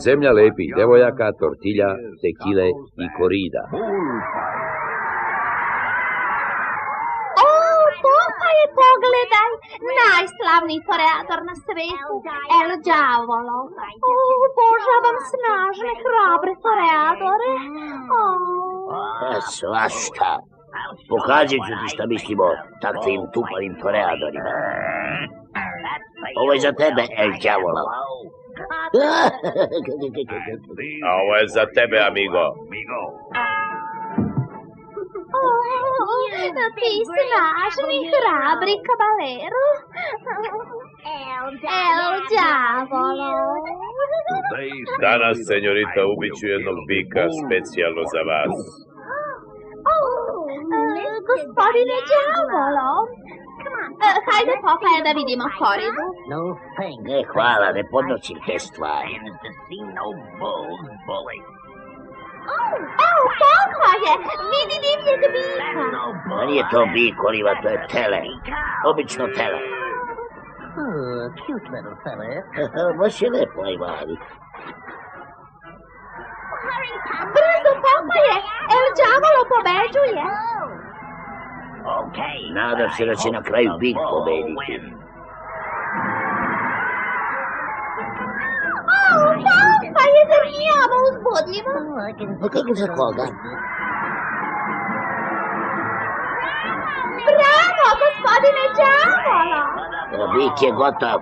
Zemlja lepih devojaka, tortilja, tekile i korida. O, Popaje, pogledaj! Najslavniji toreador na svetu, El Đavolo. O, obožavam snažne, hrabre toreadore. Svašta. Pokazat ću ti šta mislimo o takvim tupanim toreadorima. Ovo je za tebe, El Đavolo. A ovo je za tebe, amigo. Ti snažni, hrabri kabalero. El Đavolo. Danas, senjorita, ubiću jednog bika specijalno za vas. Gospodine Đavolo. Hajde, Popaje, da vidimo koridu. Ne, hvala, ne podnosim te stvari. Evo, Popaje, vidi divljeg bika. Ma nije to bik, Oliva, to je tele. Obično tele. Baš je lepo, Ivani. Brzo, Popaje, El Đavolo pobeđuje. Nadam se da će na kraju bik pobediti. Popaje, zar nije ovo uzbudljivo? Pa kako za koga? Bravo, gospodine Đavolo! Bik je gotov.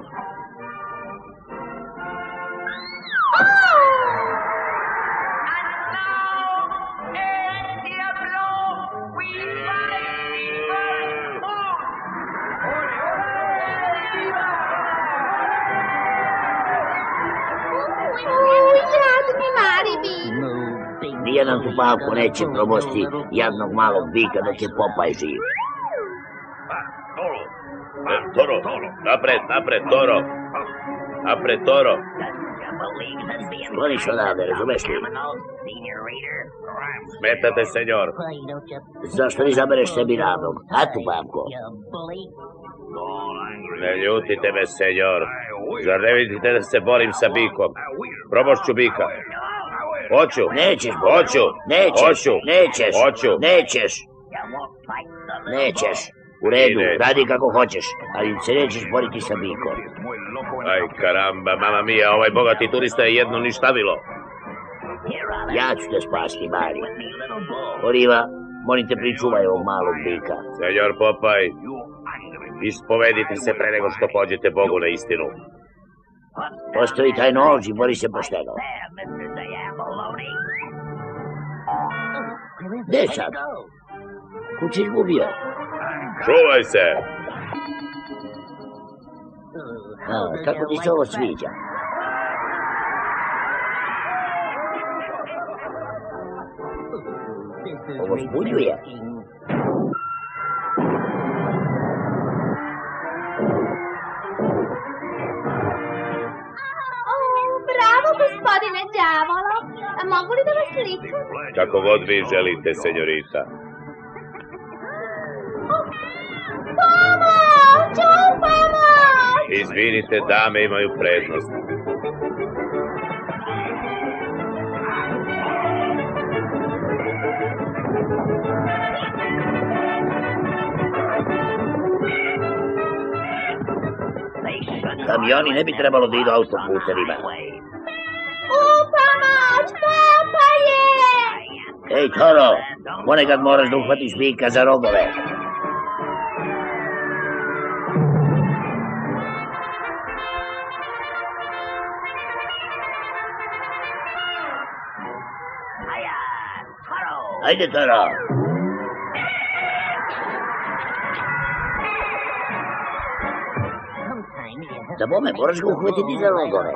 Nijedan tupavko neće probosti jadnog malog bika dok je Popaj živ. Toro, napred, Toro. Napred, Toro. Skloniš odavde, razumeš li? Smetate, senjor. Zašto ne izabereš sebi ravnog? A tupavko? Ne ljutite me, senjor. Zar ne vidite da se borim sa bikom? Probošću bika. Hoću. Nećeš, hoću. Nećeš. U redu, radi kako hoćeš, ali se nećeš boriti sa bikom. Aj, karamba, mama mia, ovaj bogati turista je jedno ništavilo. Ja ću te spasti, Mari. Oliva, molim te, pričuvaj ovog malog bika. Senjor Popaj, ispovedite se pre nego što pođete Bogu na istinu. Postavi taj nož i bori se pošteno. Gde sad? Kud si izgubio? Čuvaj se! Kako ti se ovo sviđa? Ovo zbunjuje. Bravo, gospodine Đavolo. Mogu li da vas slikam? Kako god vi želite, senjorita. Pomoć! Pomoć! Izvinite, dame imaju prednost. Kamioni ne bi trebalo da idu autoputevima. Pomoć! Popaje! Ej, Toro, ponekad moraš da uhvatiš bika za rogove. Ajde, Toro! Da bome, moraš ga uhvatiti za nogove.